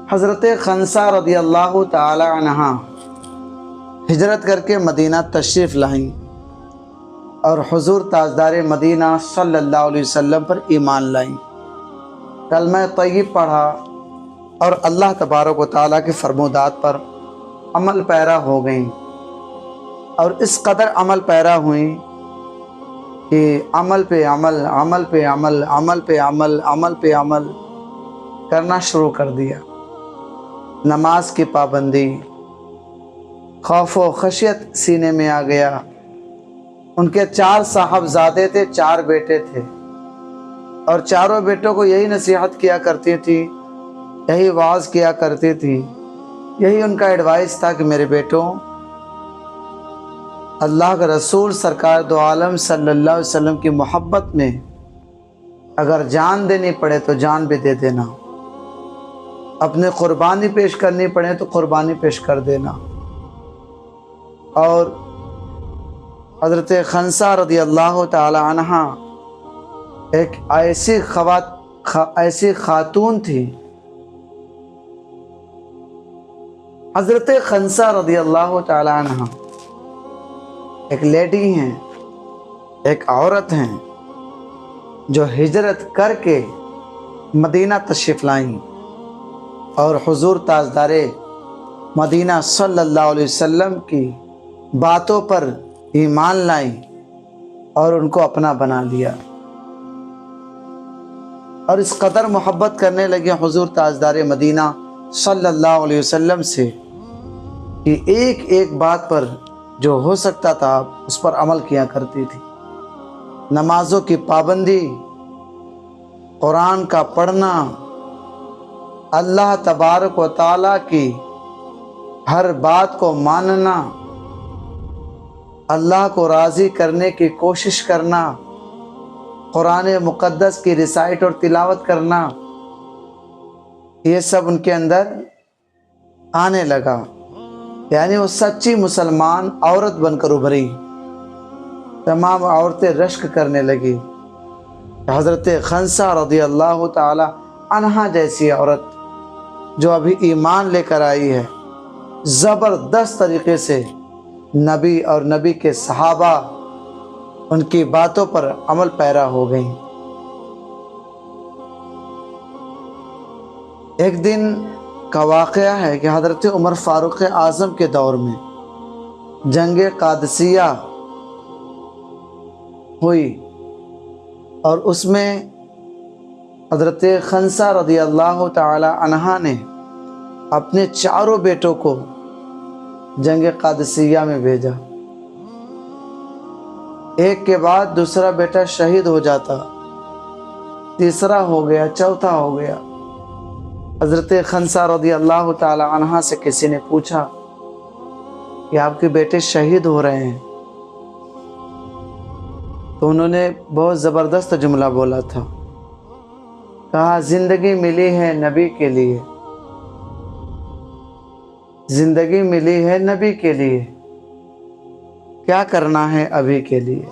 حضرت خنسہ رضی اللہ تعالی عنہا ہجرت کر کے مدینہ تشریف لائیں اور حضور تاجدار مدینہ صلی اللہ علیہ وسلم پر ایمان لائیں، کلمہ طیب پڑھا اور اللہ تبارک و تعالیٰ کے فرمودات پر عمل پیرا ہو گئیں، اور اس قدر عمل پیرا ہوئیں کہ عمل پہ عمل، عمل پہ عمل، عمل پہ عمل، عمل پہ عمل کرنا شروع کر دیا۔ نماز کی پابندی، خوف و خشیت سینے میں آ گیا۔ ان کے 4 صاحبزادے تھے، 4 بیٹے تھے، اور چاروں بیٹوں کو یہی نصیحت کیا کرتی تھی، یہی وعظ کیا کرتی تھی، یہی ان کا ایڈوائس تھا کہ میرے بیٹوں، اللہ کے رسول سرکار دو عالم صلی اللہ علیہ وسلم کی محبت میں اگر جان دینی پڑے تو جان بھی دے دینا، اپنے قربانی پیش کرنی پڑے تو قربانی پیش کر دینا۔ اور حضرت خنسہ رضی اللہ تعالی عنہا ایک ایسی خاتون تھی۔ حضرت خنسہ رضی اللہ تعالی عنہا ایک لیڈی ہیں، ایک عورت ہیں جو ہجرت کر کے مدینہ تشریف لائیں اور حضور تاجدار مدینہ صلی اللہ علیہ وسلم کی باتوں پر ایمان لائیں اور ان کو اپنا بنا لیا، اور اس قدر محبت کرنے لگے حضور تاجدار مدینہ صلی اللہ علیہ وسلم سے کہ ایک ایک بات پر جو ہو سکتا تھا اس پر عمل کیا کرتی تھی۔ نمازوں کی پابندی، قرآن کا پڑھنا، اللہ تبارک و تعالیٰ کی ہر بات کو ماننا، اللہ کو راضی کرنے کی کوشش کرنا، قرآن مقدس کی ریسائٹ اور تلاوت کرنا، یہ سب ان کے اندر آنے لگا، یعنی وہ سچی مسلمان عورت بن کر ابھری۔ تمام عورتیں رشک کرنے لگی۔ حضرت خنسہ رضی اللہ تعالی عنہا جیسی عورت جو ابھی ایمان لے کر آئی ہے، زبردست طریقے سے نبی اور نبی کے صحابہ ان کی باتوں پر عمل پیرا ہو گئیں۔ ایک دن کا واقعہ ہے کہ حضرت عمر فاروق اعظم کے دور میں جنگ قادسیہ ہوئی، اور اس میں حضرت خنسہ رضی اللہ تعالی عنہا نے اپنے 4 بیٹوں کو جنگ قادسیہ میں بھیجا۔ ایک کے بعد دوسرا بیٹا شہید ہو جاتا، تیسرا ہو گیا، چوتھا ہو گیا۔ حضرت خنسہ رضی اللہ تعالی عنہا سے کسی نے پوچھا کہ آپ کے بیٹے شہید ہو رہے ہیں، تو انہوں نے بہت زبردست جملہ بولا تھا، کہا زندگی ملی ہے نبی کے لیے، زندگی ملی ہے نبی کے لیے، کیا کرنا ہے ابھی کے لیے۔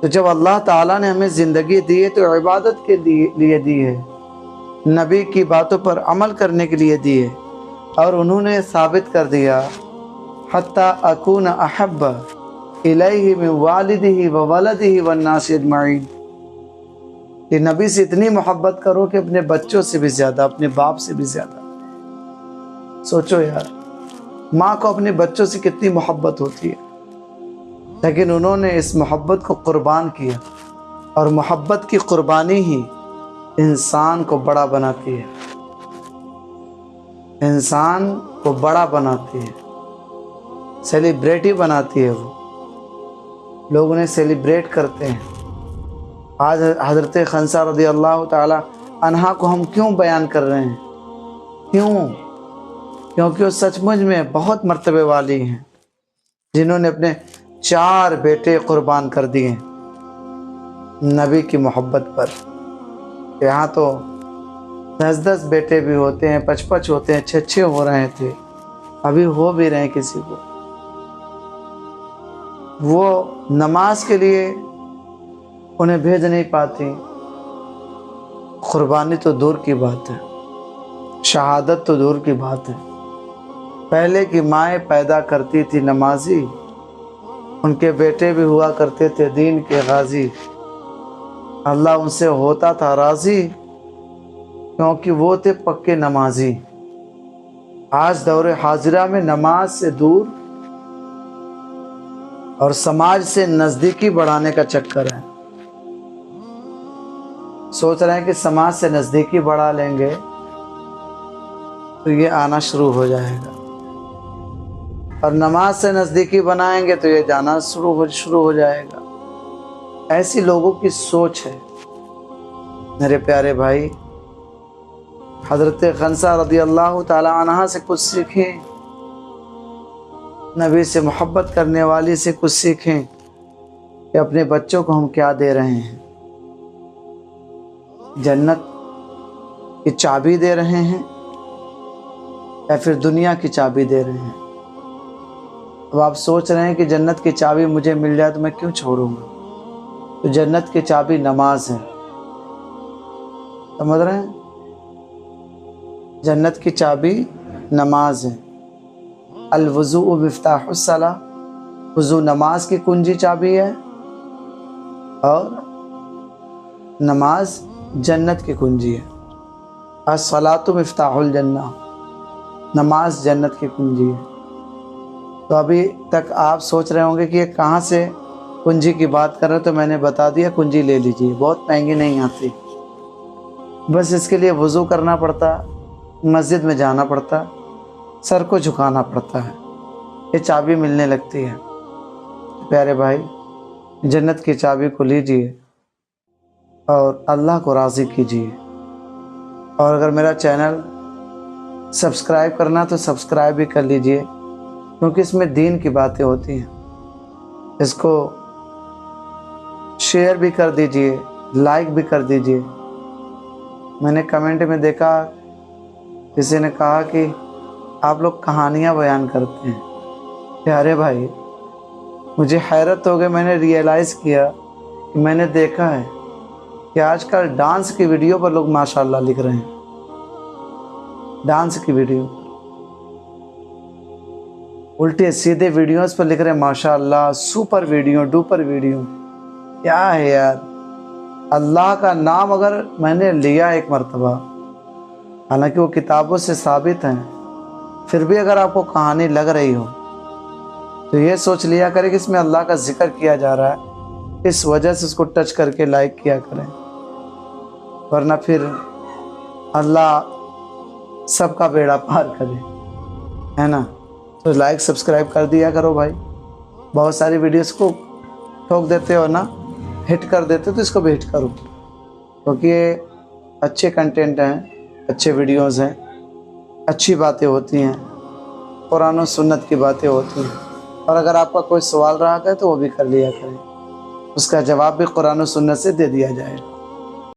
تو جب اللہ تعالیٰ نے ہمیں زندگی دی ہے تو عبادت کے لیے دی ہے، نبی کی باتوں پر عمل کرنے کے لیے دی ہے، اور انہوں نے ثابت کر دیا حتی اکون احب الیہ من والدہ وولدہ والناس اجمعین، کہ نبی سے اتنی محبت کرو کہ اپنے بچوں سے بھی زیادہ، اپنے باپ سے بھی زیادہ۔ سوچو یار، ماں کو اپنے بچوں سے کتنی محبت ہوتی ہے، لیکن انہوں نے اس محبت کو قربان کیا، اور محبت کی قربانی ہی انسان کو بڑا بناتی ہے، انسان کو بڑا بناتی ہے، سیلیبریٹی بناتی ہے، وہ لوگ انہیں سیلیبریٹ کرتے ہیں۔ آج حضرت خنسہ رضی اللہ تعالی عنہا کو ہم کیوں بیان کر رہے ہیں؟ کیونکہ وہ سچ مچ میں بہت مرتبے والی ہیں، جنہوں نے اپنے 4 بیٹے قربان کر دیے نبی کی محبت پر۔ یہاں تو 10 بیٹے بھی ہوتے ہیں، 5 ہوتے ہیں، 6 ہو رہے تھے، ابھی ہو بھی رہے ہیں کسی کو۔ وہ نماز کے لیے انہیں بھیج نہیں پاتی، قربانی تو دور کی بات ہے۔ شہادت تو دور کی بات ہے، پہلے کی مائیں پیدا کرتی تھی نمازی، ان کے بیٹے بھی ہوا کرتے تھے دین کے غازی، اللہ ان سے ہوتا تھا راضی کیونکہ وہ تھے پکے نمازی۔ آج دور حاضرہ میں نماز سے دور اور سماج سے نزدیکی بڑھانے کا چکر ہے۔ سوچ رہے ہیں کہ سماج سے نزدیکی بڑھا لیں گے تو یہ آنا شروع ہو جائے گا، اور نماز سے نزدیکی بنائیں گے تو یہ جانا شروع ہو جائے گا۔ ایسی لوگوں کی سوچ ہے۔ میرے پیارے بھائی، حضرت خنسا رضی اللہ تعالی عنہ سے کچھ سیکھیں، نبی سے محبت کرنے والی سے کچھ سیکھیں کہ اپنے بچوں کو ہم کیا دے رہے ہیں، جنت کی چابی دے رہے ہیں یا پھر دنیا کی چابی دے رہے ہیں؟ اب آپ سوچ رہے ہیں کہ جنت کی چابی مجھے مل جائے تو میں کیوں چھوڑوں گا؟ تو جنت کی چابی نماز ہے، سمجھ رہے ہیں؟ جنت کی چابی نماز ہے۔ الوضوء مفتاح الصلاۃ، وضو نماز کی کنجی چابی ہے، اور نماز جنت کی کنجی ہے۔ الصلاۃ مفتاح الجنہ، نماز جنت کی کنجی ہے۔ تو ابھی تک آپ سوچ رہے ہوں گے کہ یہ کہاں سے کنجی کی بات کر رہے، تو میں نے بتا دیا، کنجی لے لیجیے، بہت مہنگی نہیں آتی، بس اس کے لیے وضو کرنا پڑتا، مسجد میں جانا پڑتا، سر کو جھکانا پڑتا ہے، یہ چابی ملنے لگتی ہے۔ پیارے بھائی، جنت کی چابی کو لیجیے اور اللہ کو راضی کیجیے۔ اور اگر میرا چینل سبسکرائب کرنا تو سبسکرائب بھی کر لیجیے، کیونکہ اس میں دین کی باتیں ہوتی ہیں۔ اس کو شیئر بھی کر دیجیے، لائک بھی کر دیجیے۔ میں نے کمنٹ میں دیکھا کسی نے کہا کہ آپ لوگ کہانیاں بیان کرتے ہیں۔ پیارے بھائی، مجھے حیرت ہو گئی، میں نے ریئلائز کیا کہ میں نے دیکھا ہے کہ آج کل ڈانس کی ویڈیو پر لوگ ماشاءاللہ لکھ رہے ہیں، ڈانس کی ویڈیو، الٹے سیدھے ویڈیوز پر لکھ رہے ہیں ماشاءاللہ، سپر ویڈیو، ڈوپر ویڈیو۔ کیا ہے یار؟ اللہ کا نام اگر میں نے لیا ایک مرتبہ، حالانکہ وہ کتابوں سے ثابت ہیں، پھر بھی اگر آپ کو کہانی لگ رہی ہو تو یہ سوچ لیا کرے کہ اس میں اللہ کا ذکر کیا جا رہا ہے، اس وجہ سے اس کو ٹچ کر کے لائک کیا کریں، ورنہ پھر اللہ سب کا بیڑا پار کرے، ہے نا؟ تو لائک سبسکرائب کر دیا کرو بھائی۔ بہت ساری ویڈیوز کو ٹھوک دیتے ہو نا، ہٹ کر دیتے، تو اس کو بھی ہٹ کرو، کیونکہ یہ اچھے کنٹینٹ ہیں، اچھے ویڈیوز ہیں، اچھی باتیں ہوتی ہیں، قرآن و سنت کی باتیں ہوتی ہیں۔ اور اگر آپ کا کوئی سوال رہا ہے تو وہ بھی کر لیا کریں، اس کا جواب بھی قرآن و سنت سے دے دیا جائے۔